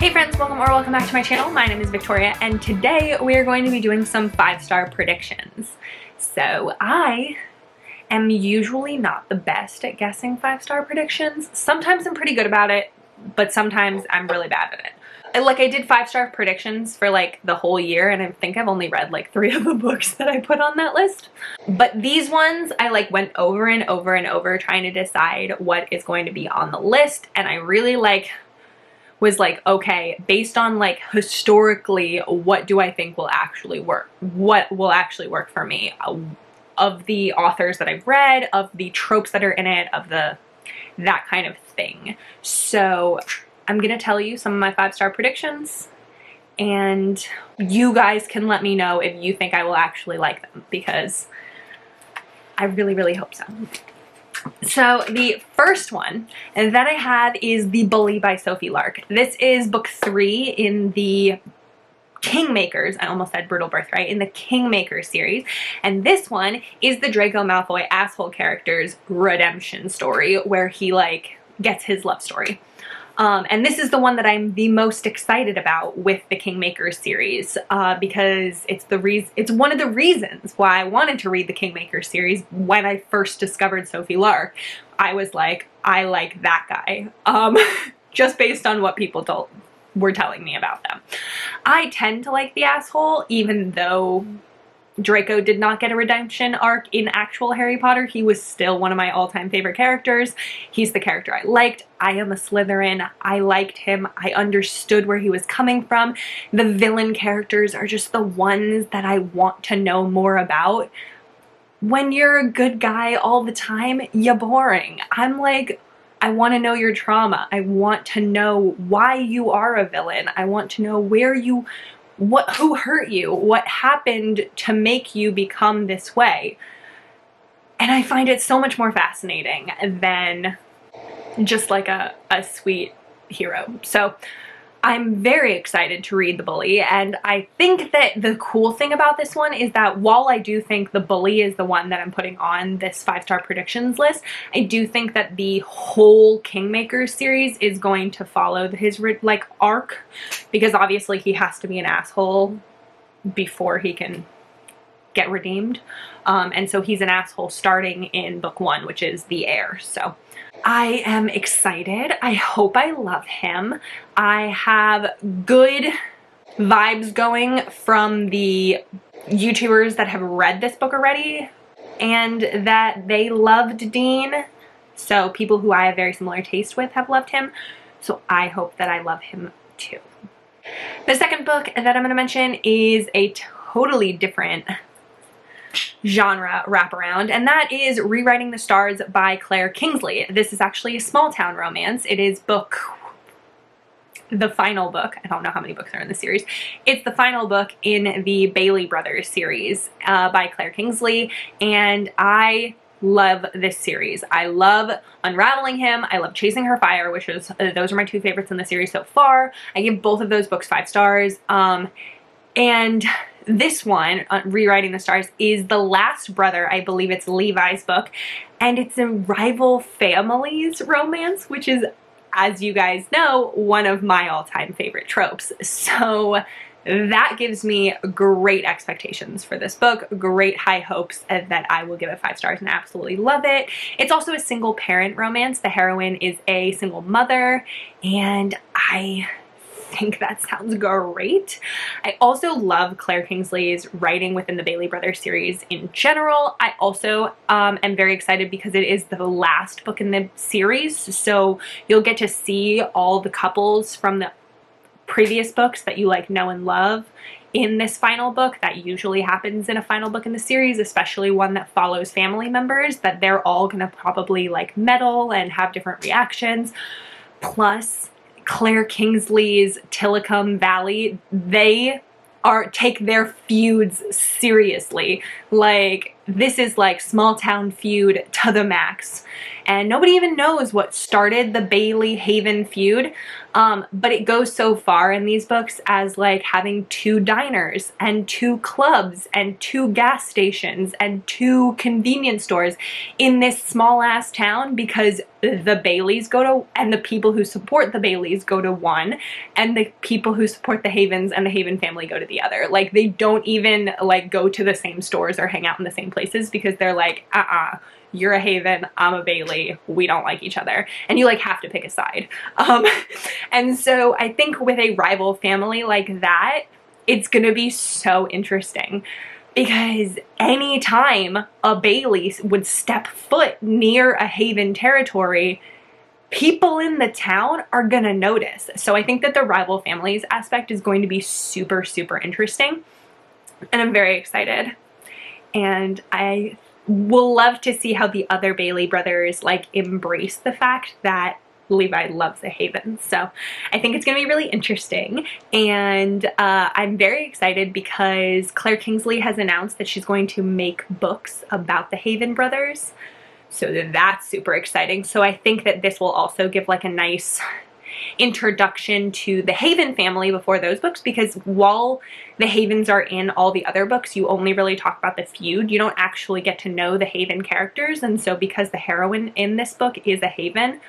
Hey friends, welcome back to my channel. My name is Victoria and today we are going to be doing some 5-star predictions. So I am usually not the best at guessing 5-star predictions. Sometimes I'm pretty good about it, but sometimes I'm really bad at it. I did 5-star predictions for like the whole year and I think I've only read like 3 of the books that I put on that list. But these ones I like went over and over and over trying to decide what is going to be on the list, and I really was like, okay, based on like historically, what do I think will actually work? What will actually work for me? Of the authors that I've read, of the tropes that are in it, of that kind of thing. So I'm gonna tell you some of my 5-star predictions and you guys can let me know if you think I will actually like them, because I really, really hope so. So the first one that I have is The Bully by Sophie Lark. This is book 3 in the Kingmakers, I almost said Brutal Birthright, in the Kingmakers series. And this one is the Draco Malfoy asshole character's redemption story where he like gets his love story. And this is the one that I'm the most excited about with the Kingmakers series, because it's one of the reasons why I wanted to read the Kingmakers series. When I first discovered Sophie Lark, I was like, I like that guy, just based on what people were telling me about them. I tend to like the asshole, even though Draco did not get a redemption arc in actual Harry Potter. He was still one of my all-time favorite characters. He's the character I liked. I am a Slytherin. I liked him. I understood where he was coming from. The villain characters are just the ones that I want to know more about. When you're a good guy all the time, you're boring. I'm like, I want to know your trauma. I want to know why you are a villain. I want to know who hurt you, what happened to make you become this way. And I find it so much more fascinating than just like a sweet hero. So I'm very excited to read The Bully, and I think that the cool thing about this one is that while I do think The Bully is the one that I'm putting on this 5-star predictions list, I do think that the whole Kingmakers series is going to follow his like arc, because obviously he has to be an asshole before he can get redeemed. And so he's an asshole starting in book 1, which is The Heir. So I am excited. I hope I love him. I have good vibes going from the YouTubers that have read this book already and that they loved Dean. So people who I have very similar taste with have loved him. So I hope that I love him too. The second book that I'm going to mention is a totally different genre wraparound, and that is Rewriting the Stars by Claire Kingsley. This is actually a small town romance. It is the final book. I don't know how many books are in the series. It's the final book in the Bailey Brothers series by Claire Kingsley, and I love this series. I love Unraveling Him. I love Chasing Her Fire, which is those are my 2 favorites in the series so far. I give both of those books 5 stars. And this one, Rewriting the Stars, is the last brother. I believe it's Levi's book, and it's a rival families romance, which is, as you guys know, one of my all-time favorite tropes. So that gives me great expectations for this book, great high hopes that I will give it 5 stars and absolutely love it. It's also a single parent romance. The heroine is a single mother, and I think that sounds great. I also love Claire Kingsley's writing within the Bailey Brothers series in general. I also am very excited because it is the last book in the series, so you'll get to see all the couples from the previous books that you like, know, and love in this final book. That usually happens in a final book in the series, especially one that follows family members, that they're all gonna probably like meddle and have different reactions. Plus, Claire Kingsley's Tillicum Valley, they take their feuds seriously. Like, this is like small town feud to the max. And nobody even knows what started the Bailey Haven feud, but it goes so far in these books as like having 2 diners and 2 clubs and 2 gas stations and 2 convenience stores in this small ass town because the Baileys go to, and the people who support the Baileys go to one, and the people who support the Havens and the Haven family go to the other. Like, they don't even like go to the same stores or hang out in the same places because they're like, you're a Haven, I'm a Bailey, we don't like each other. And you like have to pick a side. And so I think with a rival family like that, it's gonna be so interesting because anytime a Bailey would step foot near a Haven territory, people in the town are gonna notice. So I think that the rival families aspect is going to be super, super interesting. And I'm very excited. And I will love to see how the other Bailey brothers like embrace the fact that Levi loves the Haven. So I think it's gonna be really interesting, and I'm very excited because Claire Kingsley has announced that she's going to make books about the Haven brothers, so that's super exciting. So I think that this will also give like a nice introduction to the Haven family before those books, because while the Havens are in all the other books, you only really talk about the feud. You don't actually get to know the Haven characters, and so because the heroine in this book is a Haven,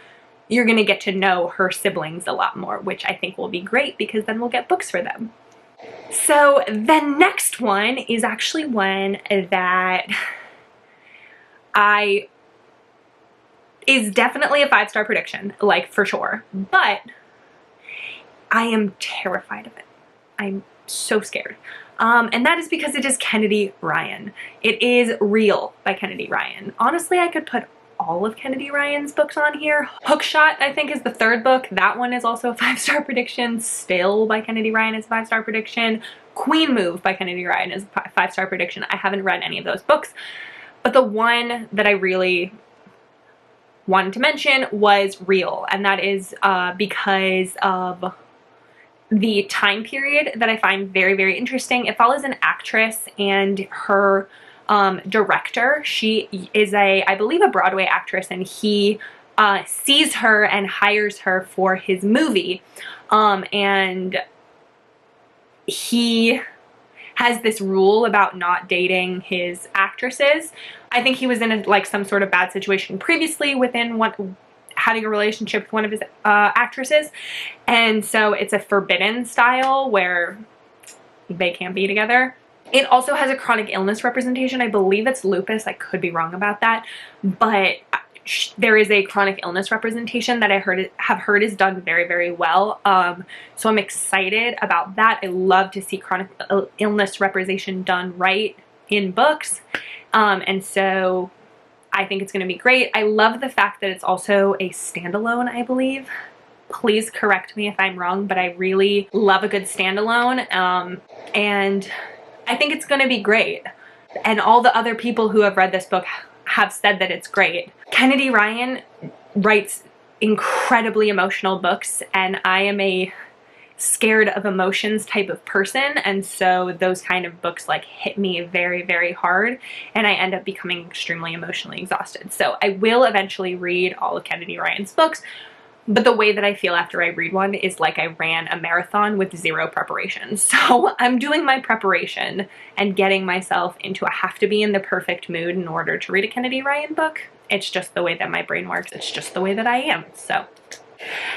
you're gonna get to know her siblings a lot more, which I think will be great because then we'll get books for them. So the next one is actually one that is definitely a 5-star prediction, like for sure, but I am terrified of it. I'm so scared. And that is because it is Kennedy Ryan. It is Real by Kennedy Ryan. Honestly, I could put all of Kennedy Ryan's books on here. Hookshot, I think, is the 3rd book. That one is also a 5-star prediction. Still by Kennedy Ryan is a 5-star prediction. Queen Move by Kennedy Ryan is a 5-star prediction. I haven't read any of those books, but the one that I really wanted to mention was Real, and that is because of the time period that I find very, very interesting. It follows an actress and her director. She is I believe a Broadway actress, and he sees her and hires her for his movie, and he has this rule about not dating his actresses. I think he was in like some sort of bad situation previously within having a relationship with one of his actresses, and so it's a forbidden style where they can't be together. It also has a chronic illness representation. I believe it's lupus. I could be wrong about that, but there is a chronic illness representation that I have heard is done very, very well. So I'm excited about that. I love to see chronic illness representation done right in books. And so I think it's going to be great. I love the fact that it's also a standalone, I believe. Please correct me if I'm wrong, but I really love a good standalone. And I think it's going to be great. And all the other people who have read this book have said that it's great. Kennedy Ryan writes incredibly emotional books, and I am a scared of emotions type of person, and so those kind of books like hit me very, very hard, and I end up becoming extremely emotionally exhausted. So I will eventually read all of Kennedy Ryan's books, but the way that I feel after I read one is like I ran a marathon with 0 preparation. So I'm doing my preparation and getting myself into a have to be in the perfect mood in order to read a Kennedy Ryan book. It's just the way that my brain works. It's just the way that I am. So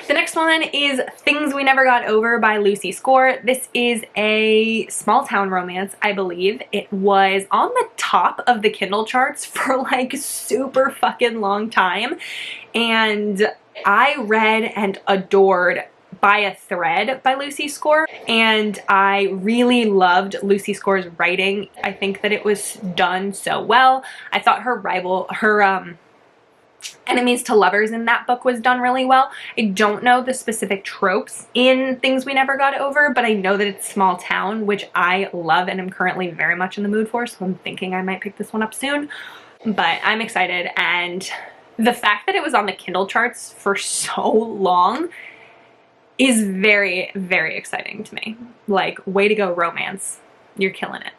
the next one is Things We Never Got Over by Lucy Score. This is a small town romance, I believe. It was on the top of the Kindle charts for like super fucking long time, and I read and adored By a Thread by Lucy Score, and I really loved Lucy Score's writing. I think that it was done so well. I thought her enemies to lovers in that book was done really well. I don't know the specific tropes in Things We Never Got Over, but I know that it's small town, which I love and am currently very much in the mood for, so I'm thinking I might pick this one up soon. But I'm excited, and the fact that it was on the Kindle charts for so long is very, very exciting to me. Like, way to go, romance. You're killing it.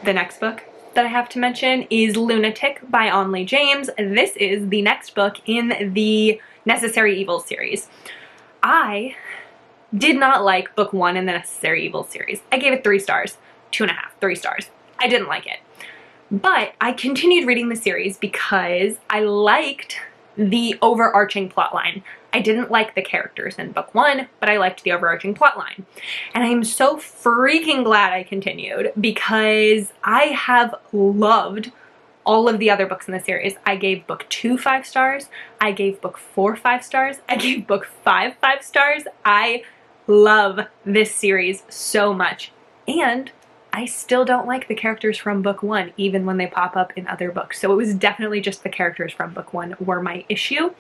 The next book that I have to mention is Lunatic by Onley James. This is the next book in the Necessary Evil series. I did not like book 1 in the Necessary Evil series. I gave it 3 stars, 2.5, 3 stars. I didn't like it. But I continued reading the series because I liked the overarching plotline. I didn't like the characters in book 1, but I liked the overarching plotline. And I am so freaking glad I continued because I have loved all of the other books in the series. I gave book 2 5 stars. I gave book 4 5 stars. I gave book 5 5 stars. I love this series so much. And I still don't like the characters from book 1, even when they pop up in other books. So it was definitely just the characters from book 1 were my issue.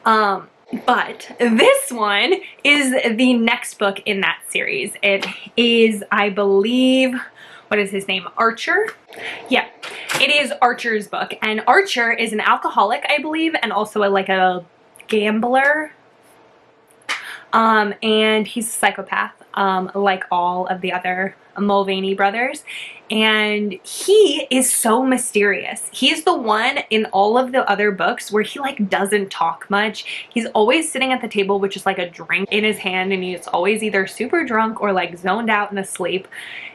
But this one is the next book in that series. It is, I believe, what is his name? Archer? Yeah, it is Archer's book. And Archer is an alcoholic, I believe, and also like a gambler. And he's a psychopath, like all of the other Mulvaney brothers, and he is so mysterious. He's the one in all of the other books where he like doesn't talk much. He's always sitting at the table with just like a drink in his hand, and he's always either super drunk or like zoned out and asleep.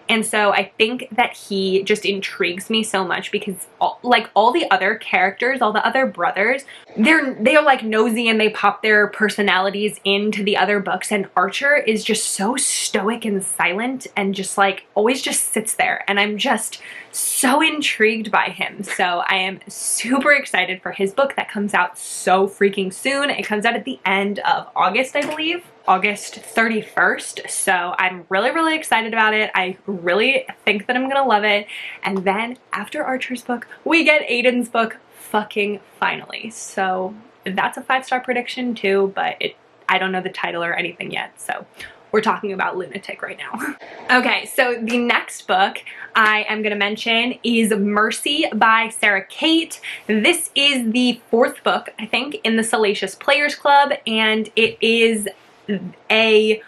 And so I think that he just intrigues me so much because all the other characters, all the other brothers, they're like nosy and they pop their personalities into the other books, and Archer is just so stoic and silent and just like always just sits there, and I'm just so intrigued by him. So I am super excited for his book that comes out so freaking soon. It comes out at the end of August, I believe. August 31st. So I'm really excited about it. I really think that I'm gonna love it. And then after Archer's book, we get Aiden's book fucking finally. So that's a 5-star prediction too, but I don't know the title or anything yet. So we're talking about Lunatic right now. Okay, so the next book I am gonna mention is Mercy by Sarah Kate. This is the 4th book, I think, in the Salacious Players Club, and it is a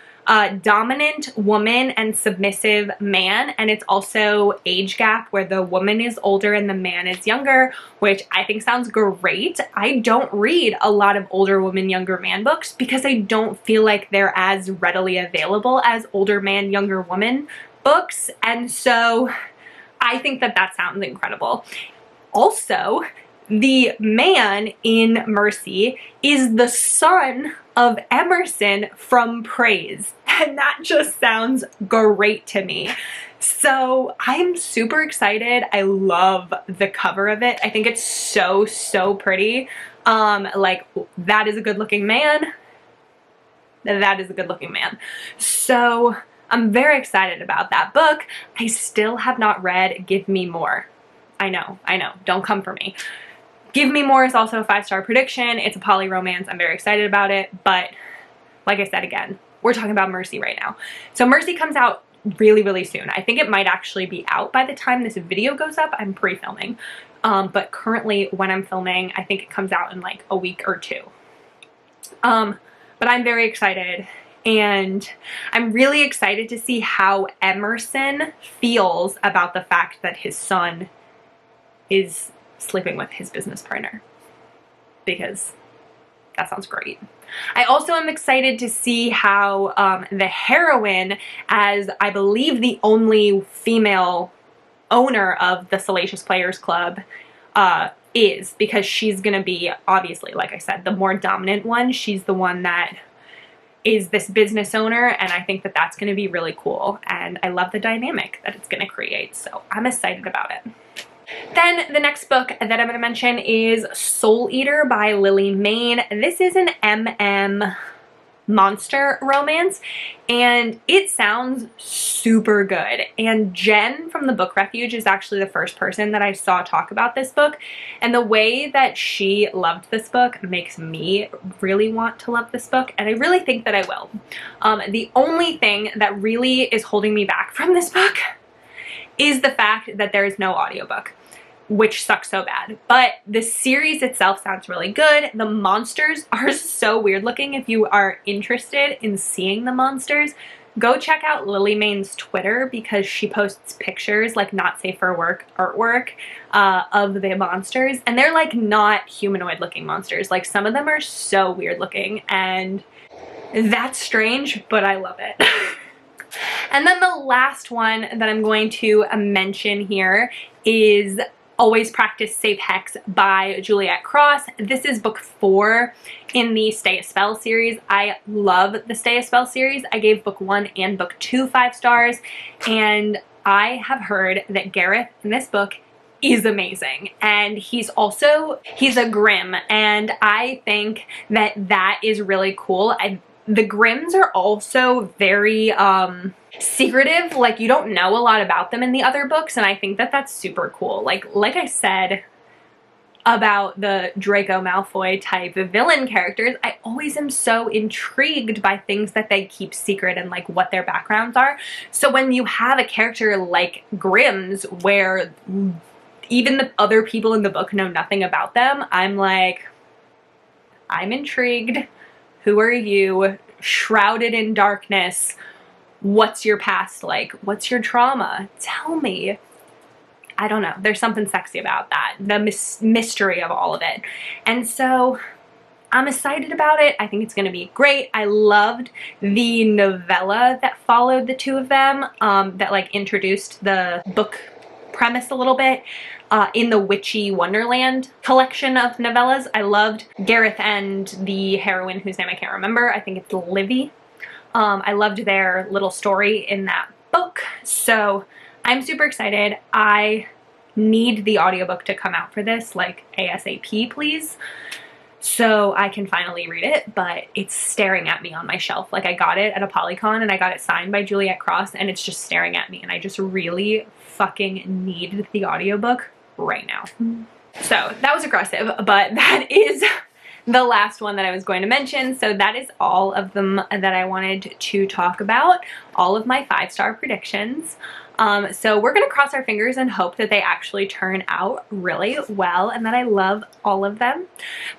dominant woman and submissive man, and it's also age gap where the woman is older and the man is younger, which I think sounds great. I don't read a lot of older woman, younger man books because I don't feel like they're as readily available as older man, younger woman books, and so I think that that sounds incredible. Also, the man in Mercy is the son of Emerson from Praise, and that just sounds great to me. So I'm super excited. I love the cover of it. I think it's so pretty. Like, that is a good looking man. That is a good looking man. So I'm very excited about that book. I still have not read Give Me More. I know, don't come for me. Give Me More is also a 5-star prediction. It's a poly romance. I'm very excited about it, but like I said again, we're talking about Mercy right now. So Mercy comes out really soon. I think it might actually be out by the time this video goes up. I'm pre-filming, but currently when I'm filming, I think it comes out in like a week or 2. But I'm very excited, and I'm really excited to see how Emerson feels about the fact that his son is sleeping with his business partner, because that sounds great. I also am excited to see how the heroine, as I believe the only female owner of the Salacious Players Club, is, because she's gonna be, obviously, like I said, the more dominant one. She's the one that is this business owner, and I think that that's gonna be really cool, and I love the dynamic that it's gonna create, so I'm excited about it. Then the next book that I'm going to mention is Soul Eater by Lily Mayne. This is an MM monster romance, and it sounds super good. And Jen from the Book Refuge is actually the first person that I saw talk about this book, and the way that she loved this book makes me really want to love this book, and I really think that I will. The only thing that really is holding me back from this book is the fact that there is no audiobook, which sucks so bad. But the series itself sounds really good. The monsters are so weird looking. If you are interested in seeing the monsters, go check out Lily Maine's Twitter because she posts pictures, like not safe for work artwork of the monsters, and they're like not humanoid looking monsters. Like some of them are so weird looking, and that's strange, but I love it. And then the last one that I'm going to mention here is Always Practice Safe Hex by Juliet Cross. This is book 4 in the Stay a Spell series. I love the Stay a Spell series. I gave book 1 and book 2 5 stars, and I have heard that Gareth in this book is amazing, and he's a Grimm, and I think that that is really cool. The Grimms are also very secretive. Like, you don't know a lot about them in the other books, and I think that that's super cool. Like I said about the Draco Malfoy type villain characters, I always am so intrigued by things that they keep secret and like what their backgrounds are. So when you have a character like Grimm's where even the other people in the book know nothing about them, I'm like, I'm intrigued. Who are you? Shrouded in darkness. What's your past like? What's your trauma? Tell me. I don't know. There's something sexy about that. The mystery of all of it. And so I'm excited about it. I think it's going to be great. I loved the novella that followed the two of them, that like introduced the book premise a little bit. In the Witchy Wonderland collection of novellas. I loved Gareth and the heroine whose name I can't remember. I think it's Livy. I loved their little story in that book. So I'm super excited. I need the audiobook to come out for this, like ASAP, please, so I can finally read it, but it's staring at me on my shelf. Like, I got it at a Polycon and I got it signed by Juliet Cross, and it's just staring at me, and I just really fucking need the audiobook right now. So that was aggressive, but that is the last one that I was going to mention. So that is all of them that I wanted to talk about, all of my 5-star predictions. So we're gonna cross our fingers and hope that they actually turn out really well and that I love all of them.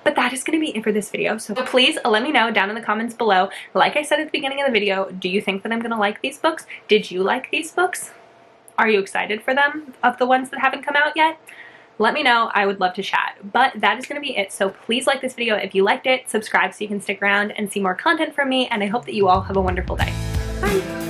But that is gonna be it for this video. So please let me know down in the comments below. Like I said at the beginning of the video, do you think that I'm gonna like these books? Did you like these books? Are you excited for them, of the ones that haven't come out yet? Let me know. I would love to chat. But that is going to be it. So please like this video if you liked it, subscribe so you can stick around and see more content from me, and I hope that you all have a wonderful day. Bye!